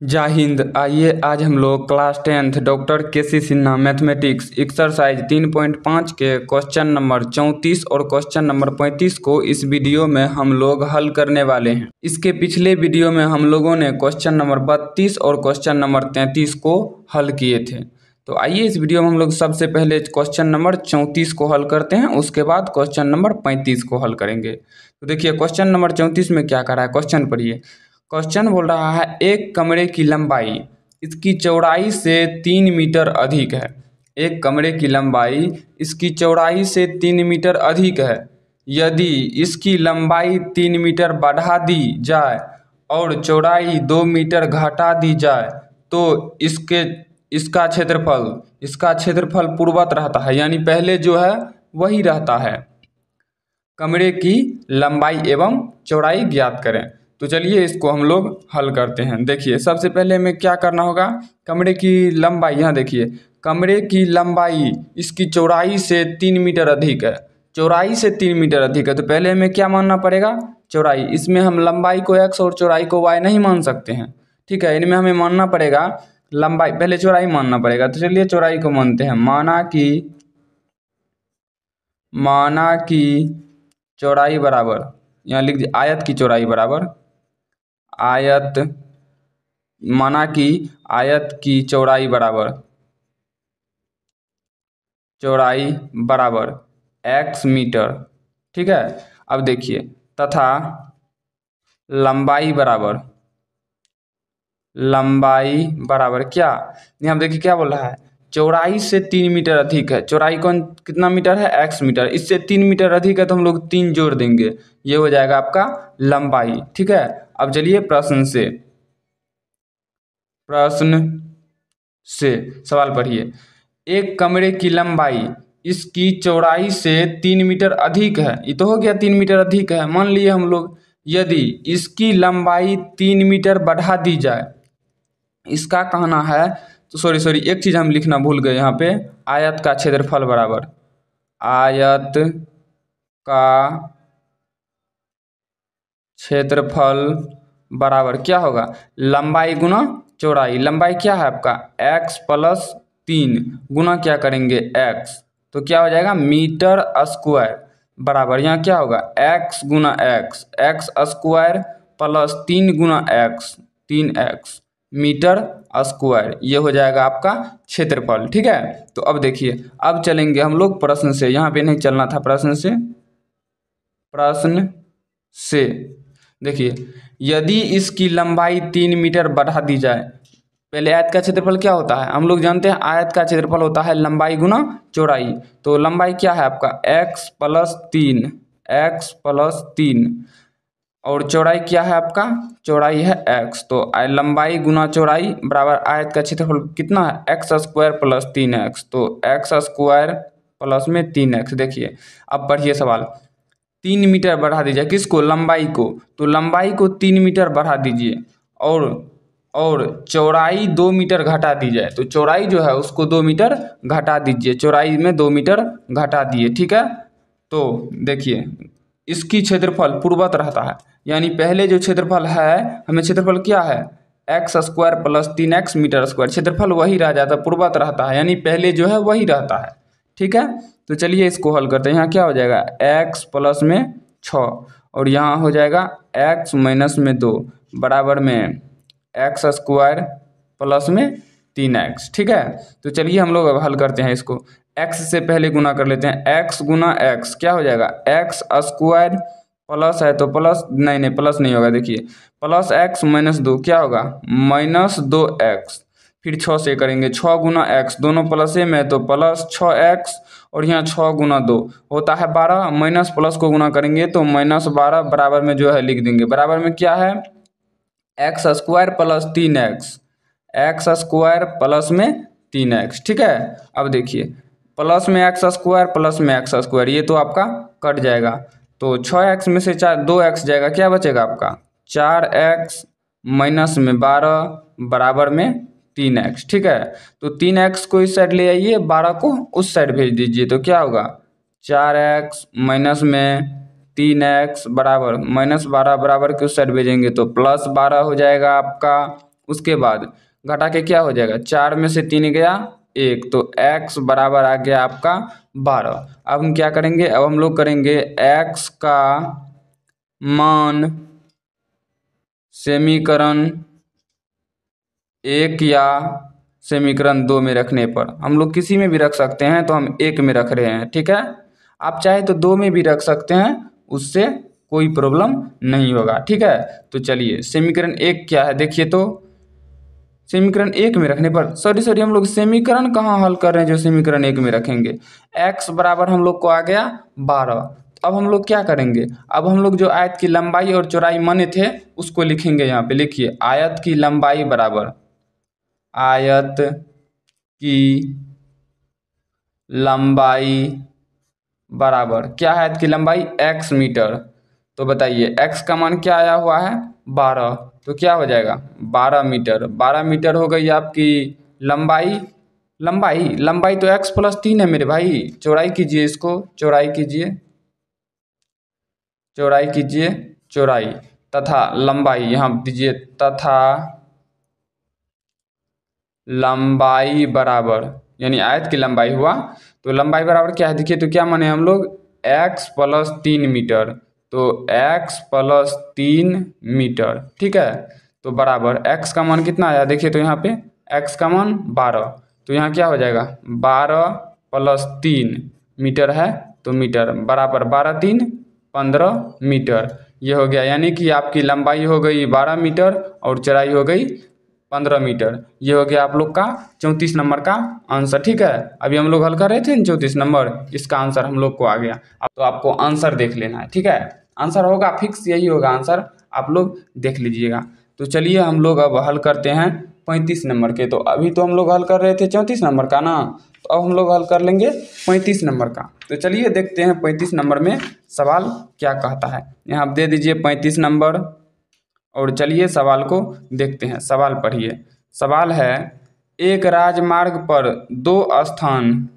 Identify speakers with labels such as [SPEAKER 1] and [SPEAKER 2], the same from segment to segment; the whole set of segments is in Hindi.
[SPEAKER 1] जय हिंद। आइए आज हम लोग class 10th doctor KC. Sinha mathematics exercise 3.5 के क्वेश्चन नंबर 34 और क्वेश्चन नंबर 35 को इस वीडियो में हम लोग हल करने वाले हैं। इसके पिछले वीडियो में हम लोगों ने क्वेश्चन नंबर 32 और क्वेश्चन नंबर 33 को हल किए थे। तो आइए इस वीडियो में हम लोग सबसे पहले क्वेश्चन नंबर 34 को हल करते हैं, उसके बाद क्वेश्चन नंबर 35 को हल करेंगे। तो देखिए क्वेश्चन नंबर 34 में क्या कर रहा है, क्वेश्चन पढ़िए। क्वेश्चन बोल रहा है एक कमरे की लंबाई इसकी चौड़ाई से 3 मीटर अधिक है। एक कमरे की लंबाई इसकी चौड़ाई से 3 मीटर अधिक है। यदि इसकी लंबाई 3 मीटर बढ़ा दी जाए और चौड़ाई 2 मीटर घटा दी जाए तो इसका क्षेत्रफल पूर्ववत रहता है, यानी पहले जो है वही रहता है। कमरे की लंबाई एवं चौड़ाई ज्ञात करें। तो चलिए इसको हम लोग हल करते हैं। देखिए सबसे पहले हमें क्या करना होगा, कमरे की लंबाई, यहाँ देखिए कमरे की लंबाई इसकी चौड़ाई से 3 मीटर अधिक है। चौड़ाई से 3 मीटर अधिक है तो पहले हमें क्या मानना पड़ेगा, चौड़ाई। इसमें हम लंबाई को x और चौड़ाई को y नहीं मान सकते हैं, ठीक है। इनमें हमें मानना पड़ेगा लंबाई, पहले चौड़ाई मानना पड़ेगा। तो चलिए चौड़ाई को मानते हैं। माना कि चौड़ाई बराबर, यहाँ लिख दिया आयत की चौड़ाई बराबर आयत, माना कि आयत की चौड़ाई बराबर x मीटर, ठीक है। अब देखिए तथा लंबाई बराबर क्या, यहाँ देखिए क्या बोल रहा है, चौड़ाई से 3 मीटर अधिक है। चौड़ाई कौन कितना मीटर है, x मीटर। इससे 3 मीटर अधिक है तो हम लोग 3 जोड़ देंगे, ये हो जाएगा आपका लंबाई, ठीक है। अब चलिए प्रश्न से सवाल पढ़िए। एक कमरे की लंबाई इसकी चौड़ाई से 3 मीटर अधिक है, ये तो हो गया 3 मीटर अधिक है, मान लिए हम लोग। यदि इसकी लंबाई 3 मीटर बढ़ा दी जाए, इसका कहना है, तो सॉरी एक चीज़ हम लिखना भूल गए यहाँ पे, आयत का क्षेत्रफल बराबर आयत का क्षेत्रफल बराबर क्या होगा, लंबाई गुना चौड़ाई। लंबाई क्या है आपका x प्लस 3 गुना क्या करेंगे x, तो क्या हो जाएगा मीटर स्क्वायर बराबर, यहाँ क्या होगा x गुना x स्क्वायर प्लस 3 गुना x 3x मीटर स्क्वायर, ये हो जाएगा आपका क्षेत्रफल, ठीक है। तो अब देखिए अब चलेंगे हम लोग प्रश्न से, यहाँ पे नहीं चलना था, प्रश्न से देखिए यदि इसकी लंबाई 3 मीटर बढ़ा दी जाए, पहले आयत का क्षेत्रफल क्या होता है, हम लोग जानते हैं आयत का क्षेत्रफल होता है लंबाई गुना चौड़ाई। तो लंबाई क्या है आपका x प्लस 3 और चौड़ाई क्या है आपका, चौड़ाई है x। तो लंबाई गुना चौड़ाई बराबर आयत का क्षेत्रफल कितना है x स्क्वायर प्लस 3x, तो x स्क्वायर प्लस में 3x। देखिए अब पढ़िए सवाल, 3 मीटर बढ़ा दीजिए किसको, लंबाई को। तो लंबाई को 3 मीटर बढ़ा दीजिए और चौड़ाई 2 मीटर घटा दी जाए, तो चौड़ाई जो है उसको 2 मीटर घटा दीजिए, चौड़ाई में 2 मीटर घटा दिए, ठीक है। तो देखिए इसकी क्षेत्रफल पूर्ववत रहता है, यानी पहले जो क्षेत्रफल है, हमें क्षेत्रफल क्या है x square plus 3x metre square, क्षेत्रफल वही रह जाता है, पूर्ववत रहता है, यानी पहले जो है वही रहता है, ठीक है। तो चलिए इसको हल करते हैं। यहाँ क्या हो जाएगा x प्लस में 6 और यहाँ हो जाएगा x माइनस में 2 बराबर में x स्क्वायर प्लस में 3x, ठीक है। तो चलिए हम लोग अब हल करते हैं इसको। x से पहले गुना कर लेते हैं, x गुना x क्या हो जाएगा x स्क्वायर प्लस है तो प्लस नहीं प्लस नहीं होगा, देखिए प्लस x माइनस 2 क्या होगा माइनस 2x, फिर 6 से करेंगे 6 गुना x, दोनों प्लस में तो प्लस 6x और यहाँ 6 गुना 2 होता है 12, माइनस प्लस को गुना करेंगे तो माइनस 12 बराबर में जो है लिख देंगे, बराबर में क्या है x square plus 3x, x square plus में 3x, ठीक है। अब देखिए प्लस में x स्क्वायर प्लस में x स्क्वायर, ये तो आपका कट जाएगा, तो 6x में से 2x जाएगा, क्या बचेगा आपका 4x माइनस में 12 बराबर में 3x, ठीक है। तो 3x को इस साइड ले आइए, 12 को उस साइड भेज दीजिए, तो क्या होगा 4x माइनस में 3x बराबर माइनस 12 बराबर के उस साइड भेजेंगे तो प्लस 12 हो जाएगा आपका, उसके बाद घटा के क्या हो जाएगा, 4 में से 3 गया 1, तो x बराबर आ गया आपका 12। अब हम क्या करेंगे, अब हम लोग करेंगे x का मान समीकरण 1 या समीकरण 2 में रखने पर, हम लोग किसी में भी रख सकते हैं, तो हम 1 में रख रहे हैं, ठीक है। आप चाहे तो 2 में भी रख सकते हैं, उससे कोई प्रॉब्लम नहीं होगा, ठीक है। तो चलिए समीकरण 1 क्या है देखिए, तो समीकरण 1 में रखने पर सॉरी हम लोग समीकरण कहाँ हल कर रहे हैं जो समीकरण 1 में रखेंगे। x बराबर हम लोग को आ गया 12। अब हम लोग क्या करेंगे, अब हम लोग जो आयत की लंबाई और चौड़ाई माने थे उसको लिखेंगे। यहाँ पे लिखिए आयत की लंबाई बराबर, आयत की लंबाई बराबर क्या है, आयत की लंबाई x मीटर। तो बताइए x का मान क्या आया हुआ है 12, तो क्या हो जाएगा 12 मीटर। 12 मीटर हो गई आपकी लंबाई। लंबाई तो x प्लस 3 है मेरे भाई। चौड़ाई कीजिए, इसको चौड़ाई कीजिए, चौड़ाई कीजिए, चौड़ाई तथा लंबाई यहाँ दीजिए, तथा लंबाई बराबर, यानी आयत की लंबाई हुआ तो लंबाई बराबर क्या है देखिए, तो क्या माने हम लोग x प्लस 3 मीटर, तो x प्लस 3 मीटर, ठीक है। तो बराबर x का मान कितना आया देखिए, तो यहाँ पे x का मान 12, तो यहाँ क्या हो जाएगा 12 प्लस 3 मीटर है, तो मीटर बराबर 12 3 15 मीटर, ये हो गया। यानी कि आपकी लंबाई हो गई 12 मीटर और चौड़ाई हो गई 15 मीटर। ये हो गया आप लोग का 34 नंबर का आंसर, ठीक है। अभी हम लोग हल कर रहे थे 34 नंबर, इसका आंसर हम लोग को आ गया। अब तो आपको आंसर देख लेना है, ठीक है। आंसर होगा फिक्स, यही होगा आंसर, आप लोग देख लीजिएगा। तो चलिए हम लोग अब हल करते हैं 35 नंबर के। तो अभी तो हम लोग हल कर रहे थे 34 नंबर का ना, तो अब हम लोग हल कर लेंगे 35 नंबर का। तो चलिए देखते हैं 35 नंबर में सवाल क्या कहता है। यहाँ दे दीजिए 35 नंबर, और चलिए सवाल को देखते हैं। सवाल पढ़िए। सवाल है, एक राजमार्ग पर दो स्थान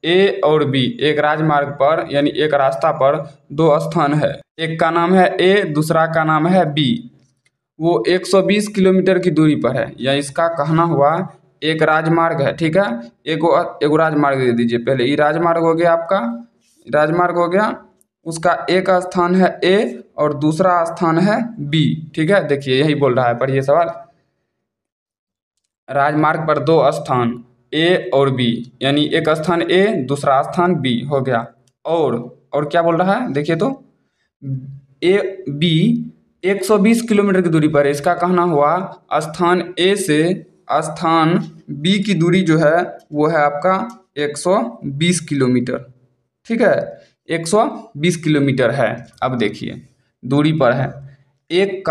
[SPEAKER 1] ए और बी, एक राजमार्ग पर यानी एक रास्ता पर दो स्थान है, एक का नाम है ए, दूसरा का नाम है बी, वो 120 किलोमीटर की दूरी पर है। या इसका कहना हुआ एक राजमार्ग है, ठीक है। एगो राजमार्ग दे दीजिए पहले, ये राजमार्ग हो गया आपका, राजमार्ग हो गया, उसका एक स्थान है ए और दूसरा स्थान है बी, ठीक है। देखिए यही बोल रहा है, पढ़िए सवाल। राजमार्ग पर दो स्थान ए और बी, यानी एक स्थान ए दूसरा स्थान बी हो गया, और क्या बोल रहा है देखिए, तो ए बी 120 किलोमीटर की दूरी पर है। इसका कहना हुआ स्थान ए से स्थान बी की दूरी जो है वो है आपका 120 किलोमीटर, ठीक है, 120 किलोमीटर है। अब देखिए दूरी पर है। एक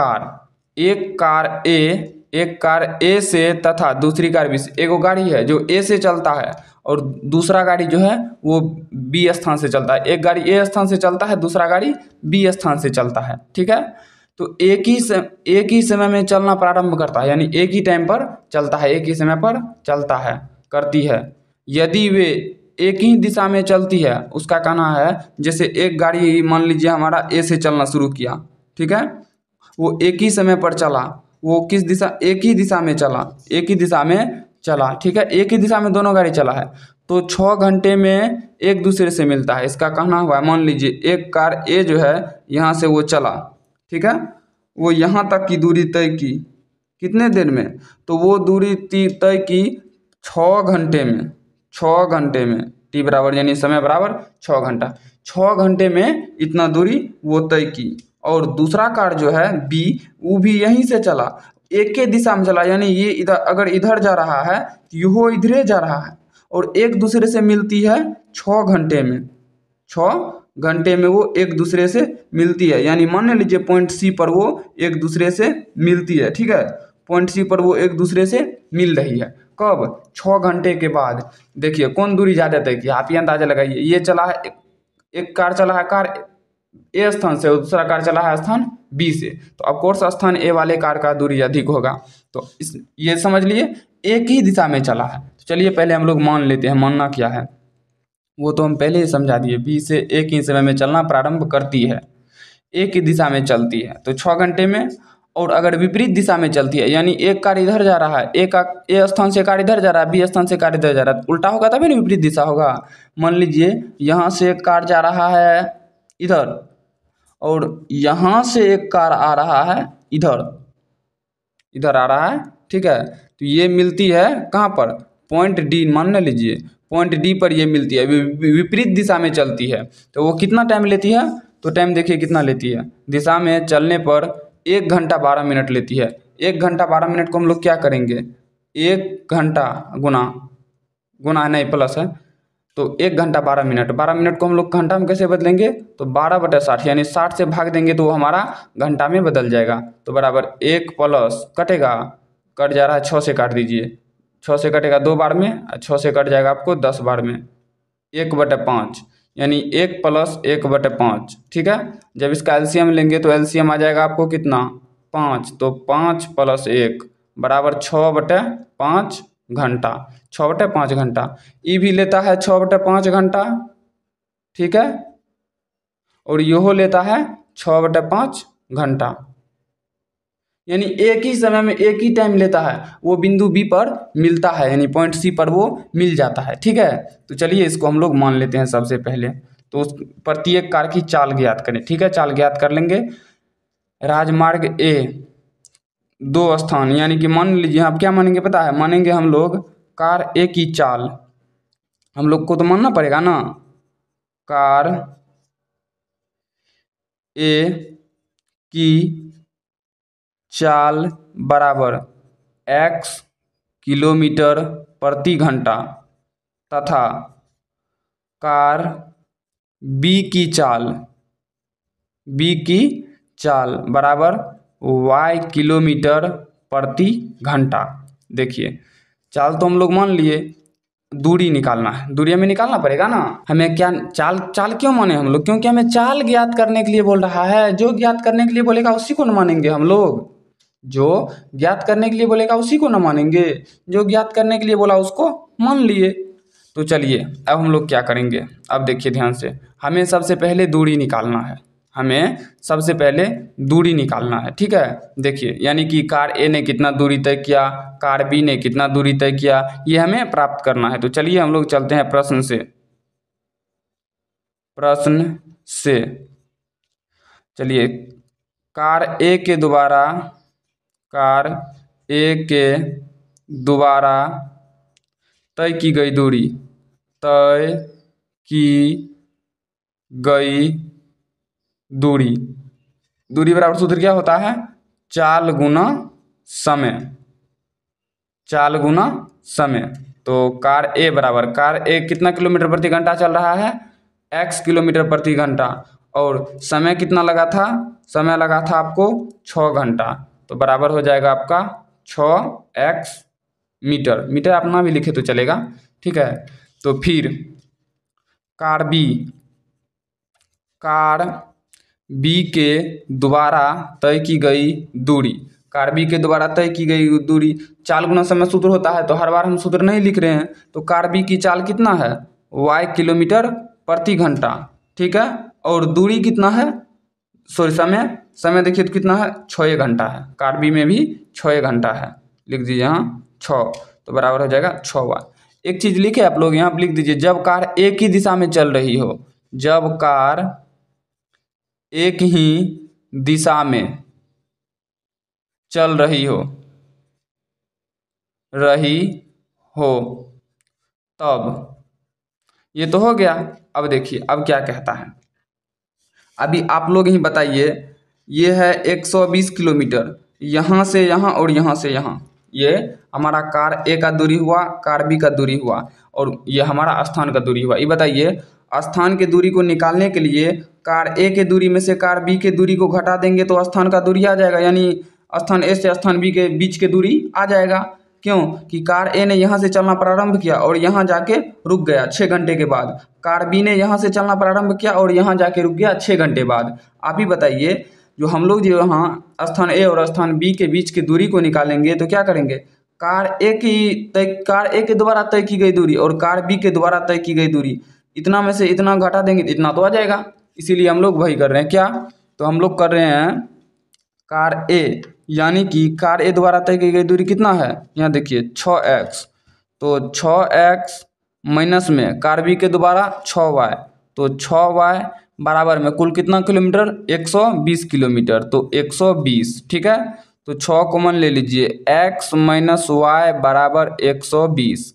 [SPEAKER 1] कार ए से तथा दूसरी कार बी से, एगो गाड़ी है जो ए से चलता है और दूसरा गाड़ी जो है वो बी स्थान से चलता है। एक गाड़ी ए स्थान से चलता है, दूसरा गाड़ी बी स्थान से चलता है, ठीक है। तो एक ही समय में चलना प्रारंभ करता है, यानी एक ही टाइम पर चलता है, एक ही समय पर चलता है, करती है। यदि वे एक ही दिशा में चलती है, उसका कहना है जैसे एक गाड़ी मान लीजिए हमारा ए से चलना शुरू किया, ठीक है, वो एक ही समय पर चला, वो किस दिशा, एक ही दिशा में चला, एक ही दिशा में चला, ठीक है, एक ही दिशा में दोनों गाड़ी चला है, तो 6 घंटे में एक दूसरे से मिलता है। इसका कहना हुआ है, मान लीजिए एक कार ए जो है यहाँ से वो चला, ठीक है, वो यहाँ तक की दूरी तय की कितने देर में, तो वो दूरी तय की 6 घंटे में, 6 घंटे में, टी बराबर यानी समय बराबर 6 घंटा, 6 घंटे में इतना दूरी वो तय की। और दूसरा कार जो है बी, वो भी यहीं से चला, एक ही दिशा में चला, यानी ये इधर अगर इधर जा रहा है तो यो इधरे जा रहा है, और एक दूसरे से मिलती है 6 घंटे में, 6 घंटे में वो एक दूसरे से मिलती है। यानी मान लीजिए पॉइंट सी पर वो एक दूसरे से मिलती है, ठीक है, पॉइंट सी पर वो एक दूसरे से मिल रही है। कब, 6 घंटे के बाद। देखिए कौन दूरी ज़्यादा तय की, आप ये अंदाजा लगाइए। ये चला है, एक कार चला है, कार ए स्थान से, और दूसरा कार चला है स्थान बी से, तो ऑफ कोर्स स्थान ए वाले कार का दूरी अधिक होगा। तो ये समझ लिए एक ही दिशा में चला है। तो चलिए पहले हम लोग मान लेते हैं, मानना क्या है वो तो हम पहले ही समझा दिए। बी से एक ही समय में चलना प्रारंभ करती है, एक ही दिशा में चलती है, तो 6 घंटे में। और अगर विपरीत दिशा में चलती है, यानी एक कार इधर जा रहा है, ए स्थान से कार इधर जा रहा है, बी स्थान से कार इधर जा रहा है, उल्टा होगा तभी ना विपरीत दिशा होगा। मान लीजिए यहाँ से एक कार जा रहा है इधर, और यहाँ से एक कार आ रहा है इधर, इधर आ रहा है, ठीक है। तो ये मिलती है कहाँ पर, पॉइंट डी मान लीजिए, पॉइंट डी पर ये मिलती है, विपरीत दिशा में चलती है। तो वो कितना टाइम लेती है, तो टाइम देखिए कितना लेती है, दिशा में चलने पर 1 घंटा 12 मिनट लेती है। 1 घंटा 12 मिनट को हम लोग क्या करेंगे, 1 घंटा गुना नहीं प्लस है, तो 1 घंटा 12 मिनट, 12 मिनट को हम लोग घंटा में कैसे बदलेंगे, तो 12/60, यानी 60 से भाग देंगे तो वो हमारा घंटा में बदल जाएगा। तो बराबर 1 प्लस कटेगा, कट जा रहा है 6 से काट दीजिए, 6 से कटेगा 2 बार में, 6 से कट जाएगा आपको 10 बार में, 1/5, यानी 1 प्लस 1/5, ठीक है। जब इसका एलसीएम लेंगे तो एलसीएम आ जाएगा आपको कितना, 5, तो 5 प्लस 1 बराबर 6/5 घंटा, 6/5 घंटा। ई भी लेता है 6/5 घंटा, ठीक है, और यहो लेता है 6/5 घंटा, यानी एक ही समय में एक ही टाइम लेता है, वो बिंदु बी पर मिलता है, यानी पॉइंट सी पर वो मिल जाता है, ठीक है। तो चलिए इसको हम लोग मान लेते हैं सबसे पहले, तो उस प्रत्येक कार की चाल ज्ञात करें, ठीक है। चाल ज्ञात कर लेंगे। राजमार्ग ए 2 स्थान, यानी कि मान लीजिए आप क्या मानेंगे पता है, मानेंगे हम लोग कार ए की चाल, हम लोग को तो मानना पड़ेगा ना, कार ए की चाल बराबर x किलोमीटर प्रति घंटा तथा कार बी की चाल बराबर y किलोमीटर प्रति घंटा। देखिए चाल तो हम लोग मान लिए, दूरी निकालना है, दूरी हमें निकालना पड़ेगा ना। हमें क्या चाल क्यों माने हम लोग, क्योंकि हमें चाल ज्ञात करने के लिए बोल रहा है, जो ज्ञात करने के लिए बोलेगा उसी को न मानेंगे हम लोग, जो ज्ञात करने के लिए बोलेगा उसी को न मानेंगे, जो ज्ञात करने के लिए बोला उसको मान लिए। तो चलिए अब हम लोग क्या करेंगे, अब देखिए ध्यान से, हमें सबसे पहले दूरी निकालना है, हमें सबसे पहले दूरी निकालना है, ठीक है। देखिए यानी कि कार ए ने कितना दूरी तय किया, कार बी ने कितना दूरी तय किया, ये हमें प्राप्त करना है। तो चलिए हम लोग चलते हैं प्रश्न से। चलिए कार ए के द्वारा तय की गई दूरी बराबर सूत्र क्या होता है, चाल गुना समय। तो कार ए कितना किलोमीटर प्रति घंटा चल रहा है, x किलोमीटर प्रति घंटा, और समय कितना लगा था, समय लगा था आपको 6 घंटा, तो बराबर हो जाएगा आपका 6x मीटर आप ना भी लिखे तो चलेगा, ठीक है। तो फिर कार बी के द्वारा तय की गई दूरी, चाल गुना समय सूत्र होता है, तो हर बार हम सूत्र नहीं लिख रहे हैं। तो कार बी की चाल कितना है, y किलोमीटर प्रति घंटा, ठीक है, और दूरी कितना है, सॉरी समय देखिए तो कितना है, 6 घंटा है, कार बी में भी 6 घंटा है, लिख दीजिए यहाँ 6, तो बराबर हो जाएगा 6y। एक चीज़ लिखे आप लोग यहाँ पर लिख दीजिए, जब कार एक ही दिशा में चल रही हो, जब कार एक ही दिशा में चल रही हो तब, ये तो हो गया। अब देखिए अब क्या कहता है, अभी आप लोग ही बताइए, ये है 120 किलोमीटर, यहाँ से यहाँ और यहाँ से यहाँ, ये हमारा कार ए का दूरी हुआ, कार बी का दूरी हुआ, और ये हमारा स्थान का दूरी हुआ। ये बताइए स्थान के दूरी को निकालने के लिए कार ए के दूरी में से कार बी के दूरी को घटा देंगे तो स्थान का दूरी आ जाएगा, यानी स्थान ए से स्थान बी के बीच के दूरी आ जाएगा। क्यों कि कार ए ने यहाँ से चलना प्रारंभ किया और यहाँ जाके रुक गया 6 घंटे के बाद, कार बी ने यहाँ से चलना प्रारंभ किया और यहाँ जाके रुक गया 6 घंटे बाद। आप ही बताइए, जो हम लोग जो यहाँ स्थान ए और स्थान बी के बीच की दूरी को निकालेंगे तो क्या करेंगे, कार ए के द्वारा तय की गई दूरी और कार बी के द्वारा तय की गई दूरी, इतना में से इतना घटा देंगे तो इतना तो आ जाएगा। इसीलिए हम लोग वही कर रहे हैं, क्या, तो हम लोग कर रहे हैं कार ए यानी कि कार ए द्वारा तय की गई दूरी कितना है, यहाँ देखिए 6x, तो 6x माइनस में कार बी के दोबारा 6y, तो 6y बराबर में कुल कितना किलोमीटर, 120 किलोमीटर, तो 120। ठीक है, तो 6 कॉमन ले लीजिए, x माइनस वाई बराबर 120,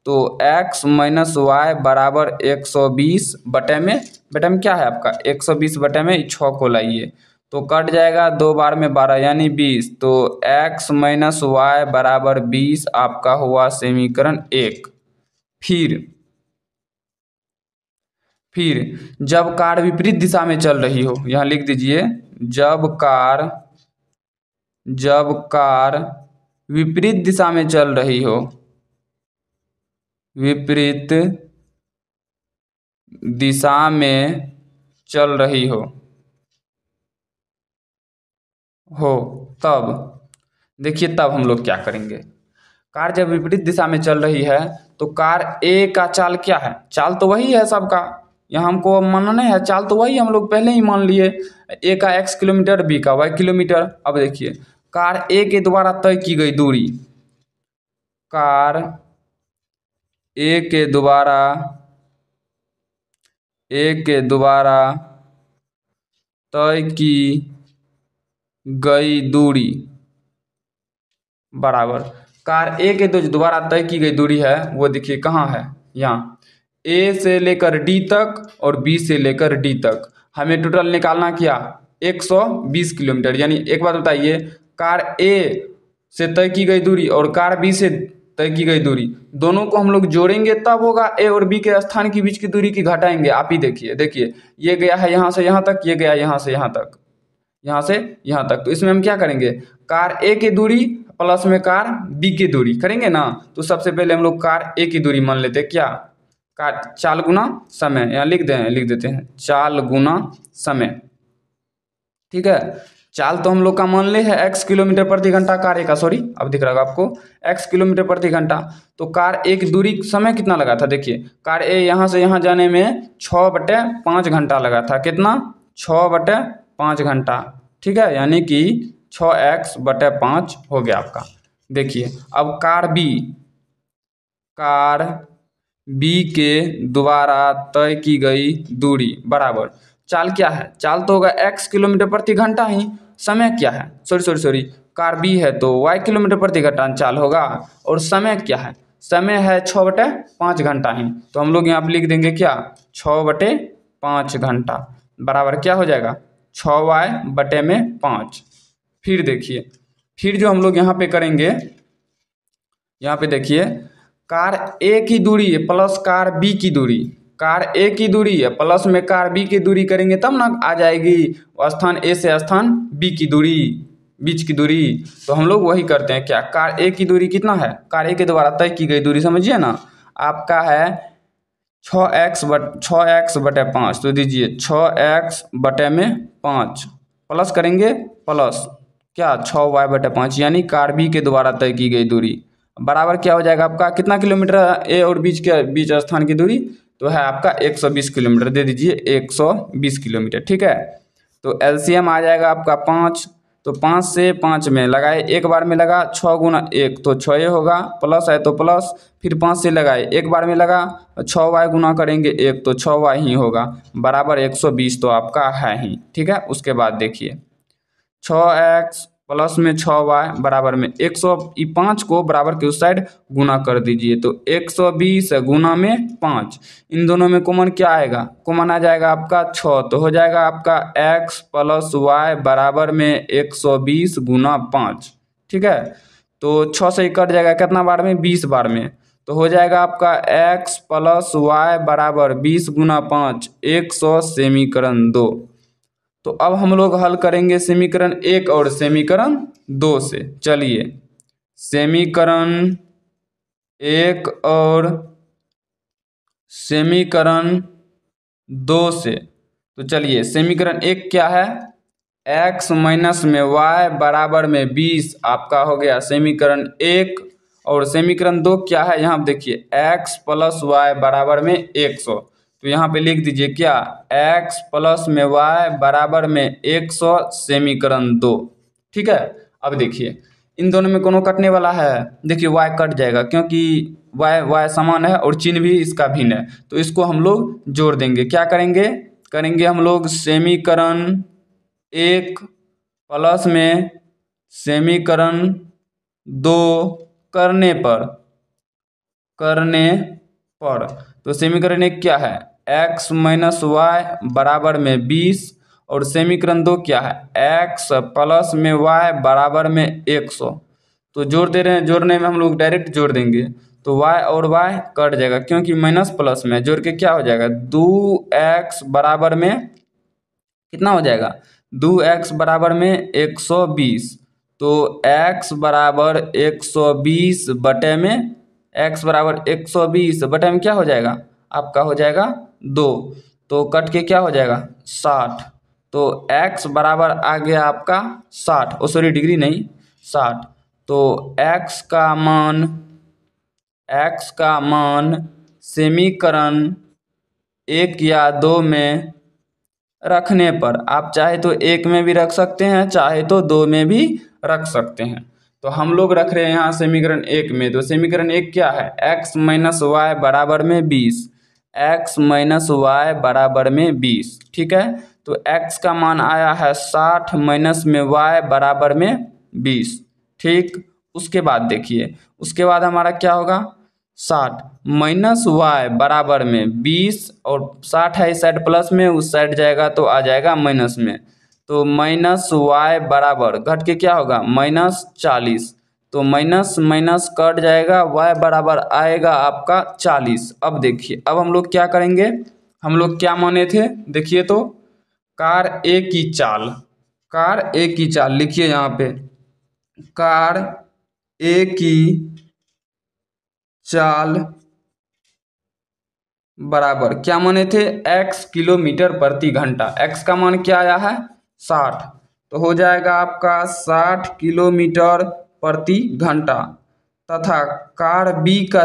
[SPEAKER 1] तो x माइनस वाई बराबर 120 बटे में क्या है आपका 120 बटे में 6 को लाइए तो कट जाएगा, 2 बार में 12 यानी 20, तो x माइनस वाई बराबर 20 आपका हुआ समीकरण 1। फिर जब कार विपरीत दिशा में चल रही हो, यहाँ लिख दीजिए, जब कार विपरीत दिशा में चल रही हो, विपरीत दिशा में चल रही हो तब देखिए, तब हम लोग क्या करेंगे। कार जब विपरीत दिशा में चल रही है तो कार ए का चाल क्या है, चाल तो वही है सबका, यहाँ हमको मानना नहीं है, चाल तो वही हम लोग पहले ही मान लिए, ए का x किलोमीटर, बी का y किलोमीटर। अब देखिए, कार ए के द्वारा तय की गई दूरी, कार ए के द्वारा तय की गई दूरी बराबर, कार ए के द्वारा तय की गई दूरी है वो देखिए कहाँ है, यहाँ ए से लेकर डी तक और बी से लेकर डी तक हमें टोटल निकालना क्या 120 किलोमीटर। यानी एक बात बताइए, कार ए से तय की गई दूरी और कार बी से तय की गई दूरी दोनों को हम लोग जोड़ेंगे तब होगा, ए और बी के स्थान के बीच की दूरी की घटाएंगे। आप ही देखिए ये गया है यहाँ से यहाँ तक, ये गया यहाँ से यहाँ तक, यहाँ से यहाँ तक, तो इसमें हम क्या करेंगे, कार ए की दूरी प्लस में कार बी की दूरी करेंगे ना। तो सबसे पहले हम लोग कार ए की दूरी मान लेते हैं, क्या, कार चाल गुना समय, यहाँ लिख देते हैं चाल गुना समय। ठीक है, चाल तो हम लोग का मान ले है x किलोमीटर प्रति घंटा, कार ए का, सॉरी अब दिख रहा होगा आपको x किलोमीटर प्रति घंटा, तो कार ए की दूरी समय कितना लगा था, देखिए कार ए यहाँ से यहाँ जाने में 6/5 घंटा लगा था, कितना 6/5 घंटा। ठीक है, यानी कि 6x/5 हो गया आपका। देखिए अब कार बी के द्वारा तय की गई दूरी बराबर, चाल क्या है, चाल तो होगा x किलोमीटर प्रति घंटा ही, समय क्या है, सॉरी कार बी है तो y किलोमीटर प्रति घंटा चाल होगा, और समय क्या है, समय है 6/5 घंटा ही, तो हम लोग यहाँ पे लिख देंगे क्या 6/5 घंटा बराबर क्या हो जाएगा 6y/5। फिर देखिए, फिर जो हम लोग यहाँ पे करेंगे, यहाँ पे देखिए कार ए की दूरी है प्लस कार बी की दूरी, कार ए की दूरी है प्लस में कार बी की दूरी करेंगे तब ना आ जाएगी स्थान ए से स्थान बी की दूरी, बीच की दूरी। तो हम लोग वही करते हैं, क्या, कार ए की दूरी कितना है, कार ए के द्वारा तय की गई दूरी समझिए ना, आपका है 6x/5, तो दीजिए 6x/5 प्लस करेंगे प्लस क्या 6y/5, यानी कार बी के द्वारा तय की गई दूरी बराबर क्या हो जाएगा आपका, कितना किलोमीटर ए और बीच स्थान की दूरी, तो है आपका 120 किलोमीटर, दे दीजिए 120 किलोमीटर। ठीक है, तो एलसीएम आ जाएगा आपका 5, तो 5 से 5 में लगाए, एक बार में लगा 6 गुना 1 तो 6 होगा, प्लस है तो प्लस, फिर 5 से लगाए एक बार में लगा 6y गुना करेंगे 1 तो 6y ही होगा बराबर 120, तो आपका है ही। ठीक है, उसके बाद देखिए 6x प्लस में 6y बराबर में 105 को बराबर के उस साइड गुना कर दीजिए, तो 120 गुना में 5, इन दोनों में कॉमन क्या आएगा, कॉमन आ जाएगा आपका 6, तो हो जाएगा आपका x प्लस वाई बराबर में 120 गुना 5। ठीक है, तो 6 से कट जाएगा कितना बार में, 20 बार में, तो हो जाएगा आपका x प्लस वाई बराबर 20 गुना 5 100 समीकरण 2। तो अब हम लोग हल करेंगे समीकरण 1 और समीकरण 2 से। चलिए समीकरण 1 और समीकरण 2 से, तो चलिए समीकरण 1 क्या है, x माइनस में y बराबर में 20 आपका हो गया समीकरण 1, और समीकरण 2 क्या है, यहाँ देखिए x प्लस वाई बराबर में 100, तो यहाँ पे लिख दीजिए क्या x प्लस में y बराबर में 100 समीकरण 2। ठीक है, अब देखिए इन दोनों में कोनो कटने वाला है, देखिए y कट जाएगा क्योंकि y समान है और चिन्ह भी इसका भिन्न है, तो इसको हम लोग जोड़ देंगे। क्या करेंगे हम लोग समीकरण 1 प्लस में समीकरण 2 करने पर तो समीकरण 1 क्या है, x माइनस वाई बराबर में 20 और समीकरण 2 क्या है, x प्लस में y बराबर में 100। तो जोड़ दे रहे हैं, जोड़ने में हम लोग डायरेक्ट जोड़ देंगे तो y और y कट जाएगा क्योंकि माइनस प्लस में जोड़ के क्या हो जाएगा, 2x बराबर में कितना हो जाएगा, 2x बराबर में 120। तो x बराबर 120 बटे में x बराबर 120 बटे में क्या हो जाएगा, आपका हो जाएगा 2, तो कट के क्या हो जाएगा 60। तो x बराबर आ गया आपका 60, ओ सॉरी डिग्री नहीं 60। तो x का मान समीकरण 1 या 2 में रखने पर, आप चाहे तो 1 में भी रख सकते हैं, चाहे तो 2 में भी रख सकते हैं। तो हम लोग रख रहे हैं यहाँ समीकरण 1 में, तो समीकरण 1 क्या है, x माइनस वाई बराबर में 20, x माइनस वाई बराबर में 20, ठीक है। तो x का मान आया है 60 माइनस में y बराबर में 20, ठीक। उसके बाद देखिए, उसके बाद हमारा क्या होगा, 60 माइनस वाई बराबर में 20 और 60 है इस साइड प्लस में, उस साइड जाएगा तो आ जाएगा माइनस में। तो माइनस वाई बराबर घट के क्या होगा -40। तो माइनस माइनस कट जाएगा, y बराबर आएगा आपका 40। अब देखिए, अब हम लोग क्या करेंगे, हम लोग क्या माने थे, देखिए तो कार ए की चाल लिखिए यहाँ पे, कार ए की चाल बराबर क्या माने थे, x किलोमीटर प्रति घंटा। x का मान क्या आया है 60, तो हो जाएगा आपका 60 किलोमीटर प्रति घंटा। तथा कार बी का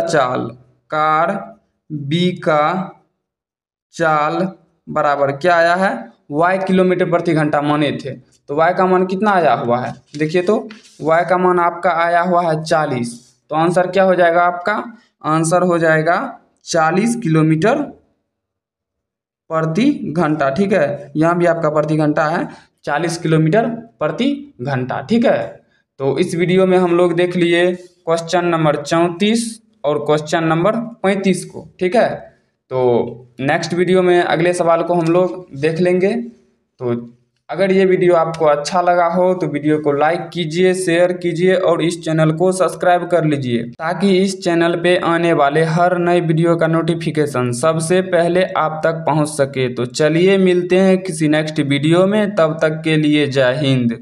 [SPEAKER 1] चाल बराबर क्या आया है, y किलोमीटर प्रति घंटा माने थे, तो y का मान कितना आया हुआ है, देखिए तो y का मान आपका आया हुआ है 40। तो आंसर क्या हो जाएगा आपका, आंसर हो जाएगा 40 किलोमीटर प्रति घंटा, ठीक है। यहाँ भी आपका प्रति घंटा है, 40 किलोमीटर प्रति घंटा, ठीक है। तो इस वीडियो में हम लोग देख लिए क्वेश्चन नंबर 34 और क्वेश्चन नंबर 35 को, ठीक है। तो नेक्स्ट वीडियो में अगले सवाल को हम लोग देख लेंगे। तो अगर ये वीडियो आपको अच्छा लगा हो तो वीडियो को लाइक कीजिए, शेयर कीजिए और इस चैनल को सब्सक्राइब कर लीजिए, ताकि इस चैनल पे आने वाले हर नए वीडियो का नोटिफिकेशन सबसे पहले आप तक पहुंच सके। तो चलिए मिलते हैं किसी नेक्स्ट वीडियो में, तब तक के लिए जय हिंद।